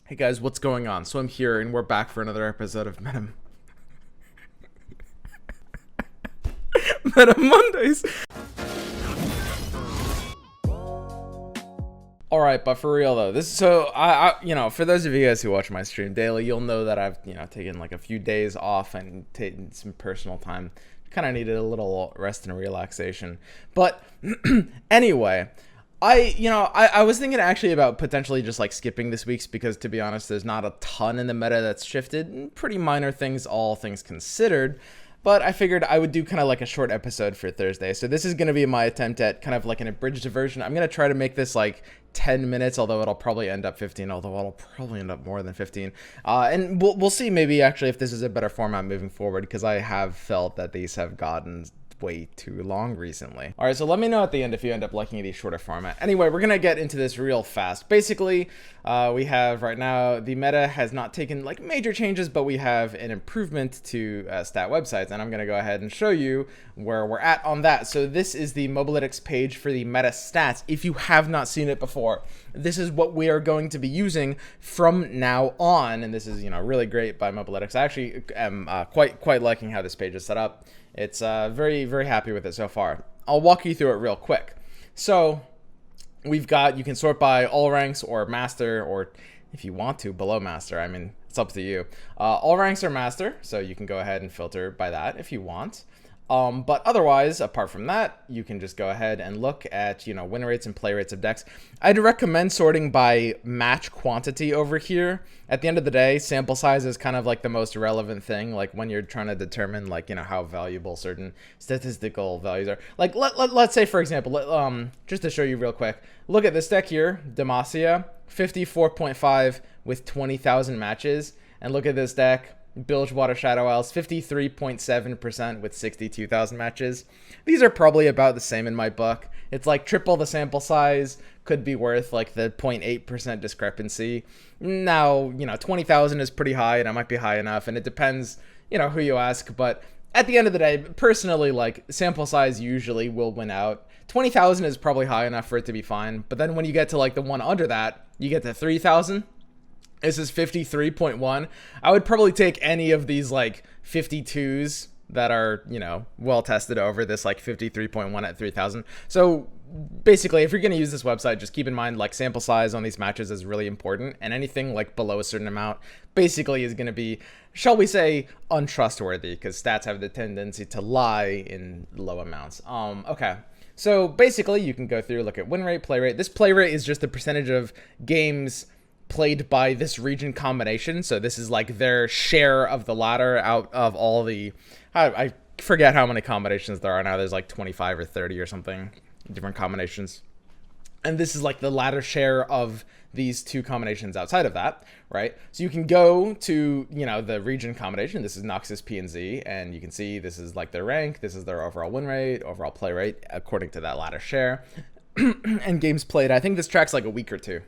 Hey guys, what's going on? So I'm here and we're back for another episode of Meta Mondays. All right, but for real though, for those of you guys who watch my stream daily, you'll know that I've taken like a few days off and taken some personal time. Kind of needed a little rest and relaxation. But anyway, I was thinking actually about potentially just like skipping this week's because, to be honest, there's not a ton in the meta that's shifted. Pretty minor things, all things considered. But I figured I would do kind of like a short episode for Thursday. So this is going to be my attempt at kind of like an abridged version. I'm going to try to make this like 10 minutes, although it'll probably end up 15, although it'll probably end up more than 15. And we'll see maybe actually if this is a better format moving forward, because I have felt that these have gotten way too long recently. All right, so let me know at the end if you end up liking these shorter format. Anyway, we're gonna get into this real fast. Basically, we have right now, the meta has not taken like major changes, but we have an improvement to stat websites, and I'm gonna go ahead and show you where we're at on that. So this is the Mobalytics page for the meta stats. If you have not seen it before, this is what we are going to be using from now on, and this is really great by Mobalytics. I actually am quite liking how this page is set up. It's very happy with it so far. I'll walk you through it real quick. So we've got, you can sort by all ranks or master, or if you want to below master. I mean, it's up to you. All ranks are master, so you can go ahead and filter by that if you want. But otherwise, apart from that, you can just go ahead and look at, win rates and play rates of decks. I'd recommend sorting by match quantity over here. At the end of the day, sample size is kind of like the most relevant thing, like when you're trying to determine like, how valuable certain statistical values are. Like, let's say, for example, just to show you real quick, look at this deck here, Demacia, 54.5 with 20,000 matches. And look at this deck, Bilgewater Shadow Isles, 53.7% with 62,000 matches. These are probably about the same in my book. It's like triple the sample size, could be worth like the 0.8% discrepancy. Now, 20,000 is pretty high, and it might be high enough, and it depends, who you ask. But at the end of the day, personally, like, sample size usually will win out. 20,000 is probably high enough for it to be fine. But then when you get to like the one under that, you get to 3,000. This is 53.1. I would probably take any of these like 52s that are, well tested over this like 53.1 at 3,000. So basically, if you're going to use this website, just keep in mind like sample size on these matches is really important, and anything like below a certain amount basically is going to be, shall we say, untrustworthy, because stats have the tendency to lie in low amounts. Okay. So basically, you can go through, look at win rate, play rate. This play rate is just the percentage of games played by this region combination. So this is like their share of the ladder out of all the, I forget how many combinations there are now. There's like 25 or 30 or something different combinations. And this is like the ladder share of these two combinations outside of that, right? So you can go to, the region combination. This is Noxus P and Z, and you can see this is like their rank. This is their overall win rate, overall play rate, according to that ladder share. And games played. I think this tracks like a week or two.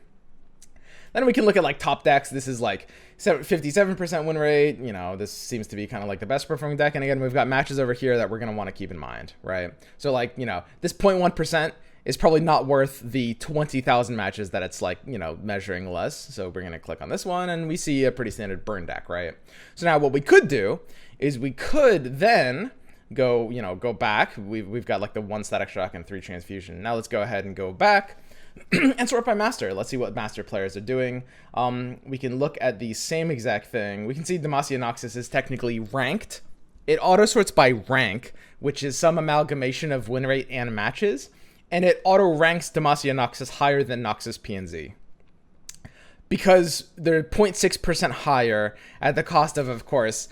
Then we can look at like top decks. This is like 57% win rate. This seems to be kind of like the best performing deck. And again, we've got matches over here that we're going to want to keep in mind, right? So like, this 0.1% is probably not worth the 20,000 matches that it's like, measuring less. So we're going to click on this one and we see a pretty standard burn deck, right? So now what we could do is we could then go back. We've got like the 1 static shock and 3 transfusion. Now let's go ahead and go back and sort by master. Let's see what master players are doing. We can look at the same exact thing. We can see Demacia Noxus is technically ranked. It auto sorts by rank, which is some amalgamation of win rate and matches, and it auto ranks Demacia Noxus higher than Noxus PNZ because they're 0.6% higher at the cost of course,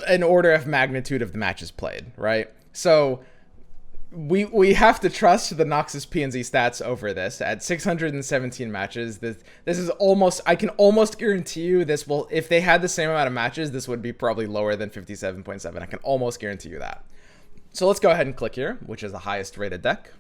an order of magnitude of the matches played, right? So we have to trust the Noxus PNZ stats over this at 617 matches. This is almost, I can almost guarantee you this will, if they had the same amount of matches, this would be probably lower than 57.7. I can almost guarantee you that. So let's go ahead and click here, which is the highest rated deck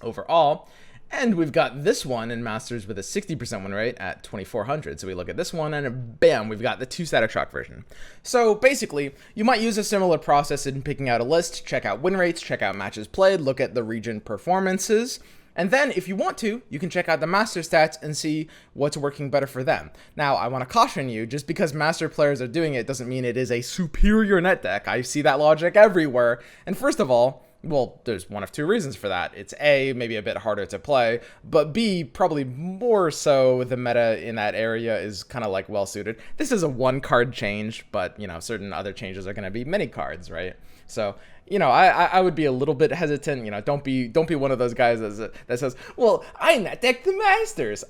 overall. And we've got this one in Masters with a 60% win rate at 2,400. So we look at this one and bam, we've got the 2 static shock version. So basically, you might use a similar process in picking out a list, check out win rates, check out matches played, look at the region performances, And then if you want to, you can check out the master stats and see what's working better for them. Now, I want to caution you, just because master players are doing it doesn't mean it is a superior net deck. I see that logic everywhere. And first of all, well, there's one of two reasons for that. It's A, maybe a bit harder to play, but B, probably more so the meta in that area is kind of like well suited. This is a one card change, but you know, certain other changes are going to be many cards, right? So, you know, I would be a little bit hesitant. You know, don't be one of those guys that says, well, I net deck the masters.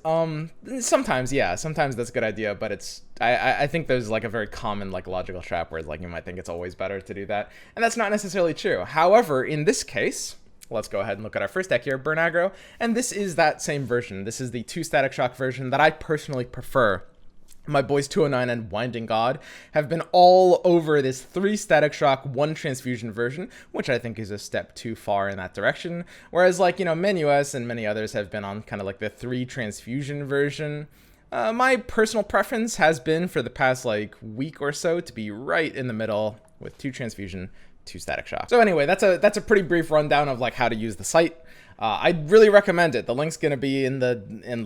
Sometimes, yeah, sometimes that's a good idea, but it's I think there's like a very common like logical trap where like you might think it's always better to do that, and that's not necessarily true. However, in this case, let's go ahead and look at our first deck here, Burn Aggro, and this is that same version. This is the 2 Static Shock version that I personally prefer. My boys 209 and Winding God have been all over this 3 Static Shock, 1 Transfusion version, which I think is a step too far in that direction. Whereas, like, you know, MenuS and many others have been on kind of like the 3 Transfusion version. My personal preference has been for the past like week or so to be right in the middle with 2 Transfusion, 2 Static Shock. So anyway, that's a pretty brief rundown of like how to use the site. I'd really recommend it. The link's gonna be in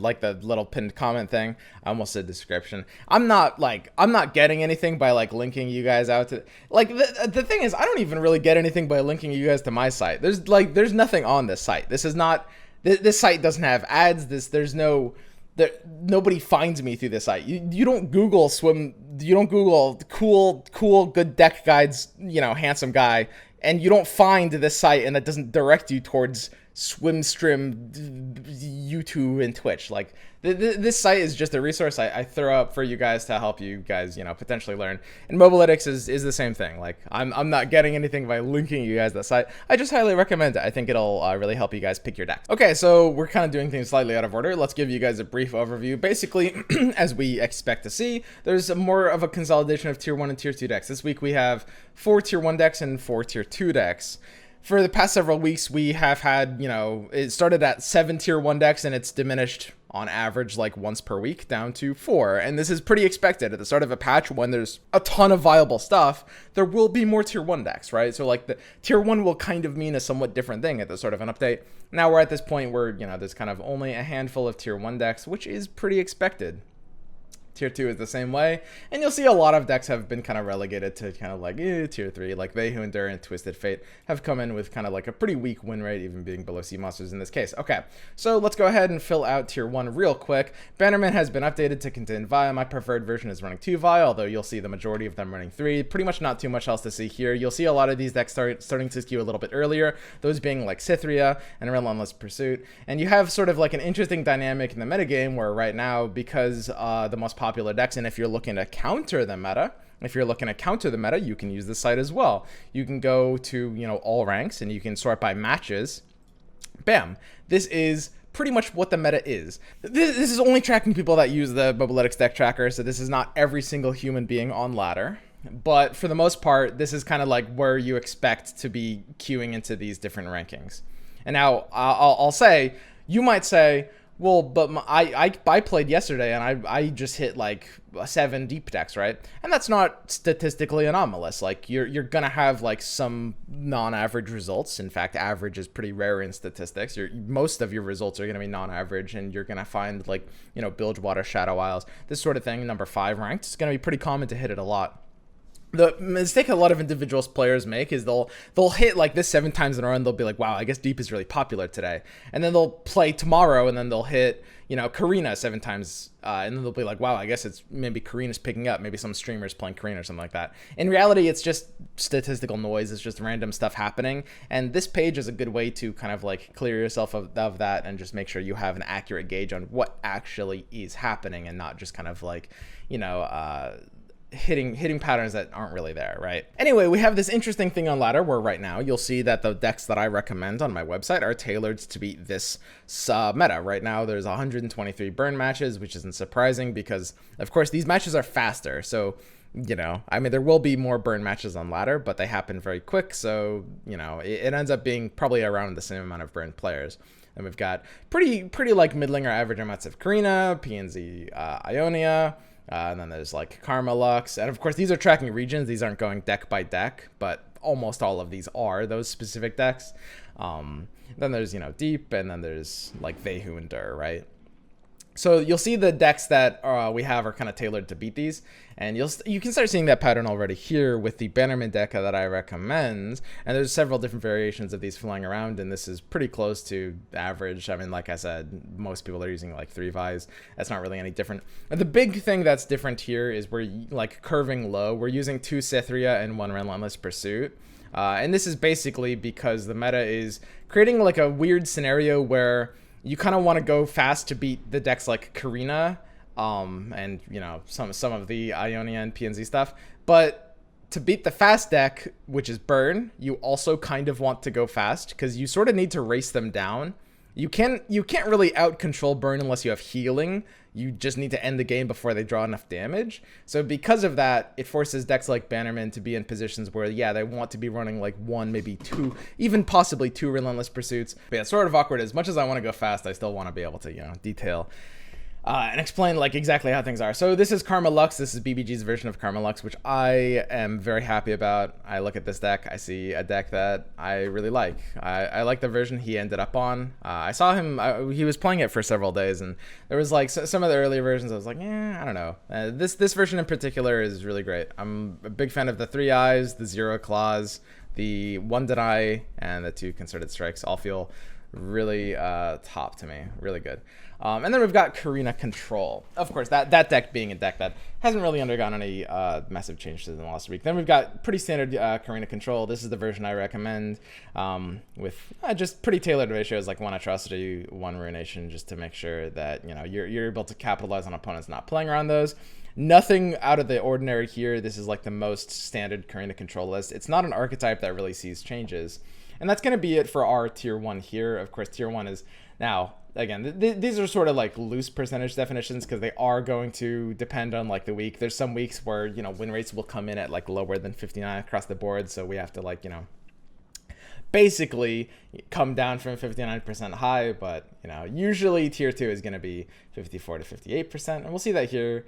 like the little pinned comment thing. I almost said description. I'm not getting anything by like linking you guys out to, like, the thing is, I don't even really get anything by linking you guys to my site. There's nothing on this site. This is not, this site doesn't have ads. Nobody finds me through this site. You don't Google you don't Google cool good deck guides, you know, handsome guy, and you don't find this site and that doesn't direct you towards Swimstream, YouTube, and Twitch. Like, this site is just a resource I throw up for you guys to help you guys, you know, potentially learn. And Mobalytics is the same thing. Like, I'm not getting anything by linking you guys to that site. I just highly recommend it. I think it'll really help you guys pick your deck. Okay, so we're kind of doing things slightly out of order. Let's give you guys a brief overview. Basically, as we expect to see, there's more of a consolidation of tier 1 and tier 2 decks. This week we have 4 tier 1 decks and 4 tier 2 decks. For the past several weeks, we have had, you know, it started at 7 tier 1 decks and it's diminished on average like once per week down to 4. And this is pretty expected. At the start of a patch, when there's a ton of viable stuff, there will be more tier 1 decks, right? So like the tier 1 will kind of mean a somewhat different thing at the start of an update. Now we're at this point where, you know, there's kind of only a handful of tier 1 decks, which is pretty expected. Tier 2 is the same way, and you'll see a lot of decks have been kind of relegated to kind of like tier 3, like They Who Endure and Twisted Fate have come in with kind of like a pretty weak win rate, even being below sea monsters in this case. Okay, so let's go ahead and fill out tier 1 real quick. Bannerman has been updated to contain Vi. My preferred version is running 2 Vi, although you'll see the majority of them running 3. Pretty much not too much else to see here. You'll see a lot of these decks starting to skew a little bit earlier, those being like Cythria and Relentless Pursuit. And you have sort of like an interesting dynamic in the metagame where right now, because the most popular decks, and if you're looking to counter the meta, you can use this site as well. You can go to, you know, all ranks and you can sort by matches. Bam. This is pretty much what the meta is. This is only tracking people that use the Mobalytics deck tracker, so this is not every single human being on ladder. But for the most part, this is kind of like where you expect to be queuing into these different rankings. And now I'll say, you might say, well, but I played yesterday and I just hit like 7 deep decks, right? And that's not statistically anomalous. Like you're gonna have like some non-average results. In fact, average is pretty rare in statistics. Most of your results are gonna be non-average, and you're gonna find like, you know, Bilgewater, Shadow Isles, this sort of thing. Number 5 ranked, it's gonna be pretty common to hit it a lot. The mistake a lot of individual players make is they'll hit like this 7 times in a row and they'll be like, wow, I guess deep is really popular today. And then they'll play tomorrow and then they'll hit, you know, Karina 7 times and then they'll be like, wow, I guess it's maybe Karina's picking up. Maybe some streamer's playing Karina or something like that. In reality, it's just statistical noise. It's just random stuff happening. And this page is a good way to kind of like clear yourself of that and just make sure you have an accurate gauge on what actually is happening and not just kind of like, you know, hitting patterns that aren't really there, right? Anyway, we have this interesting thing on ladder where right now you'll see that the decks that I recommend on my website are tailored to beat this meta. Right now there's 123 burn matches, which isn't surprising because of course these matches are faster. So, you know, I mean, there will be more burn matches on ladder, but they happen very quick. So, you know, it ends up being probably around the same amount of burn players. And we've got pretty like middling or average amounts of Karina, PNZ, Ionia, and then there's like Karma Lux. And of course, these are tracking regions. These aren't going deck by deck, but almost all of these are those specific decks. Then there's, you know, Deep, and then there's like They Who Endure, right? So you'll see the decks that we have are kind of tailored to beat these, and you can start seeing that pattern already here with the Bannerman deck that I recommend. And there's several different variations of these flying around, and this is pretty close to average. I mean, like I said, most people are using like 3 Vis. That's not really any different. And the big thing that's different here is we're like curving low. We're using 2 Cytheria and 1 Relentless Pursuit. And this is basically because the meta is creating like a weird scenario where you kind of want to go fast to beat the decks like Karina, and you know some of the Ionia and PNZ stuff. But to beat the fast deck, which is Burn, you also kind of want to go fast because you sort of need to race them down. You can't really out control Burn unless you have healing. You just need to end the game before they draw enough damage. So because of that, it forces decks like Bannerman to be in positions where, yeah, they want to be running like 1, maybe 2, even possibly 2 Relentless Pursuits. But yeah, it's sort of awkward. As much as I want to go fast, I still want to be able to, you know, detail and explain like exactly how things are. So this is Karma Lux. This is BBG's version of Karma Lux, which I am very happy about. I look at this deck, I see a deck that I really like. I like the version he ended up on. I saw him, he was playing it for several days, and there was like some of the earlier versions I was like, I don't know. This version in particular is really great. I'm a big fan of the 3 Eyes, the 0 Claws, the 1 Deny, and the 2 Concerted Strikes. All feel really top to me, really good. And then we've got Karina Control. Of course, that deck being a deck that hasn't really undergone any massive changes in the last week. Then we've got pretty standard Karina Control. This is the version I recommend, with just pretty tailored ratios, like 1 Atrocity, 1 Ruination, just to make sure that, you know, you're able to capitalize on opponents not playing around those. Nothing out of the ordinary here. This is like the most standard Karina Control list. It's not an archetype that really sees changes. And that's going to be it for our tier 1 here. Of course, tier 1 is now, again, these are sort of like loose percentage definitions because they are going to depend on like the week. There's some weeks where, you know, win rates will come in at like lower than 59 across the board. So we have to like, you know, basically come down from 59% high. But, you know, usually tier 2 is going to be 54 to 58%. And we'll see that here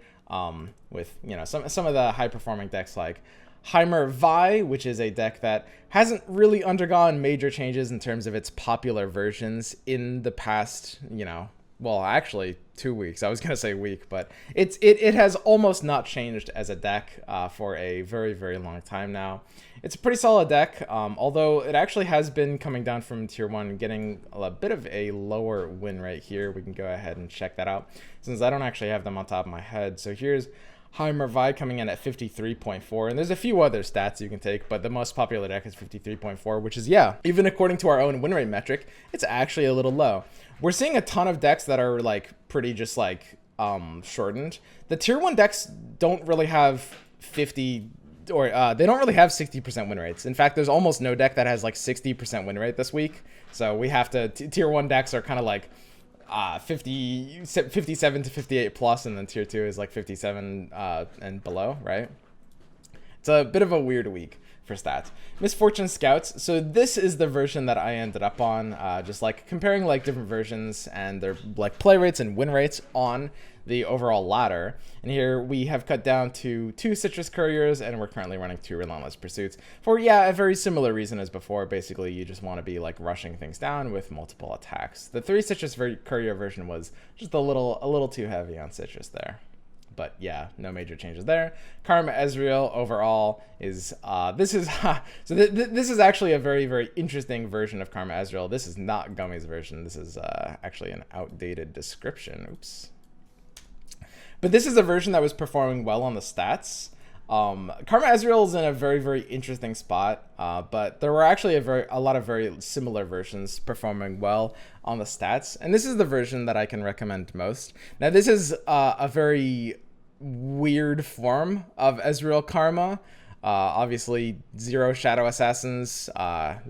with, you know, some of the high performing decks like Heimer Vi, which is a deck that hasn't really undergone major changes in terms of its popular versions in the past, you know, well, actually 2 weeks. I was going to say week, but it has almost not changed as a deck for a very, very long time now. It's a pretty solid deck, although it actually has been coming down from tier 1, getting a bit of a lower win rate here. We can go ahead and check that out since I don't actually have them on top of my head. So here's Heimer Vi coming in at 53.4, and there's a few other stats you can take, but the most popular deck is 53.4, which is, yeah, even according to our own win rate metric, it's actually a little low. We're seeing a ton of decks that are like pretty just like shortened. The tier 1 decks don't really have 50 or they don't really have 60% win rates. In fact, there's almost no deck that has like 60% win rate this week. So we have to tier 1 decks are kind of like 57 to 58 plus, and then tier 2 is like 57 and below, right? It's a bit of a weird week for stats. Misfortune Scouts. So this is the version that I ended up on, just like comparing like different versions and their like play rates and win rates on the overall ladder. And here we have cut down to 2 Citrus Couriers, and we're currently running 2 Relentless Pursuits for, yeah, a very similar reason as before. Basically, you just want to be like rushing things down with multiple attacks. The 3 Citrus Courier version was just a little too heavy on Citrus there. But yeah, no major changes there. Karma Ezreal overall is this is this is actually a very, very interesting version of Karma Ezreal. This is not Gummy's version. This is actually an outdated description. Oops. But this is a version that was performing well on the stats. Karma Ezreal is in a very, very interesting spot, but there were actually a lot of very similar versions performing well on the stats, and this is the version that I can recommend most. Now, this is a very weird form of Ezreal Karma. Obviously, 0 Shadow Assassins,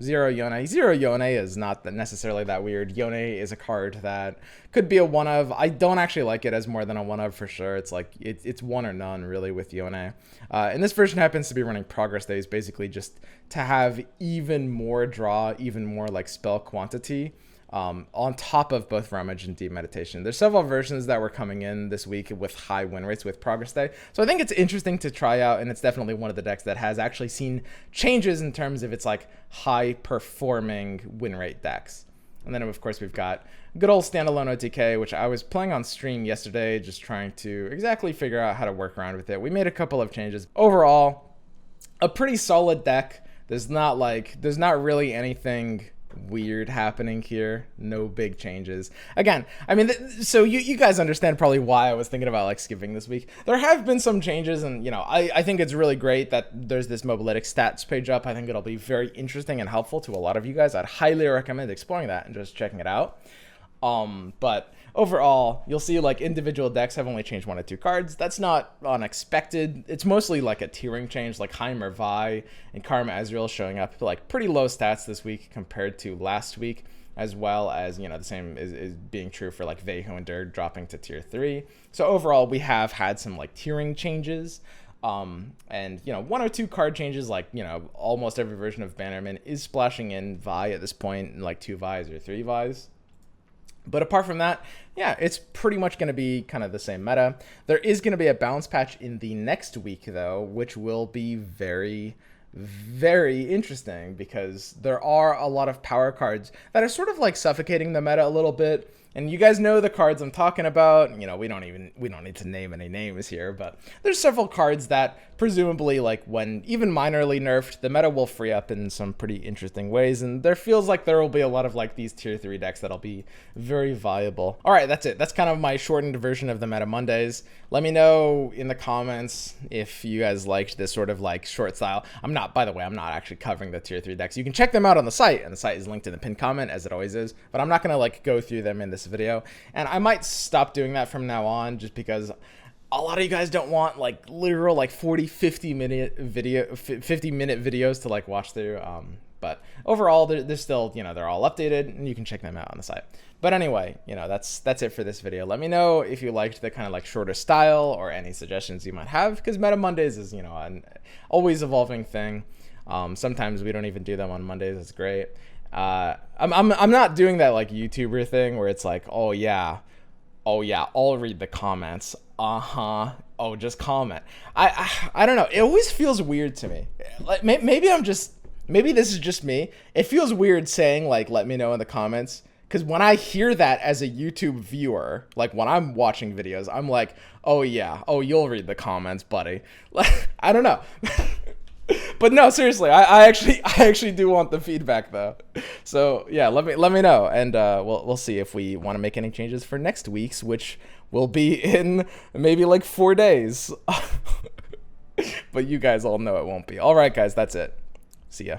0 Yone. 0 Yone is not necessarily that weird. Yone is a card that could be a one of. I don't actually like it as more than a one of for sure. It's like it's one or none really with Yone. And this version happens to be running Progress Days, basically just to have even more draw, even more like spell quantity. on top of both Rummage and Deep Meditation. There's several versions that were coming in this week with high win rates with Progress Day. So I think it's interesting to try out, and it's definitely one of the decks that has actually seen changes in terms of its like high performing win rate decks. And then of course we've got good old standalone OTK, which I was playing on stream yesterday, just trying to exactly figure out how to work around with it. We made a couple of changes. Overall, a pretty solid deck. There's not really anything weird happening here. No big changes. Again, I mean, so you guys understand probably why I was thinking about like skipping this week. There have been some changes, and you know, I think it's really great that there's this Mobalytics stats page up. I think it'll be very interesting and helpful to a lot of you guys. I'd highly recommend exploring that and just checking it out. But overall, you'll see like individual decks have only changed 1 or 2 cards. That's not unexpected. It's mostly like a tiering change, like Heimer Vi and Karma Ezreal showing up like pretty low stats this week compared to last week, as well as, you know, the same is being true for like Veiho and Dirg dropping to tier 3. So overall, we have had some like tiering changes. And you know, 1 or 2 card changes, like, you know, almost every version of Bannerman is splashing in Vi at this point, like 2 Vis or 3 Vis. But apart from that, yeah, it's pretty much going to be kind of the same meta. There is going to be a balance patch in the next week, though, which will be very, very interesting because there are a lot of power cards that are sort of like suffocating the meta a little bit. And you guys know the cards I'm talking about. You know, we don't need to name any names here, but there's several cards that presumably, like, when even minorly nerfed, the meta will free up in some pretty interesting ways. And there feels like there will be a lot of like these tier 3 decks that'll be very viable. All right, that's it. That's kind of my shortened version of the Meta Mondays. Let me know in the comments if you guys liked this sort of like short style. By the way, I'm not actually covering the tier 3 decks. You can check them out on the site, and the site is linked in the pinned comment, as it always is, but I'm not going to like go through them in this video. And I might stop doing that from now on, just because a lot of you guys don't want like literal like 50 minute videos to like watch through. But overall, they're still, you know, they're all updated, and you can check them out on the site. But anyway, you know, that's it for this video. Let me know if you liked the kind of like shorter style or any suggestions you might have, because Meta Mondays is, you know, an always evolving thing. Sometimes we don't even do them on Mondays. It's great. I'm not doing that like YouTuber thing where it's like, oh yeah, I'll read the comments. Oh, just comment. I don't know. It always feels weird to me. Like maybe this is just me. It feels weird saying like, let me know in the comments. Because when I hear that as a YouTube viewer, like when I'm watching videos, I'm like, oh yeah, oh, you'll read the comments, buddy. Like, I don't know. But no, seriously, I actually do want the feedback though. So yeah, let me know, and we'll see if we want to make any changes for next week's, which will be in maybe like 4 days. But you guys all know it won't be. All right, guys, that's it. See ya.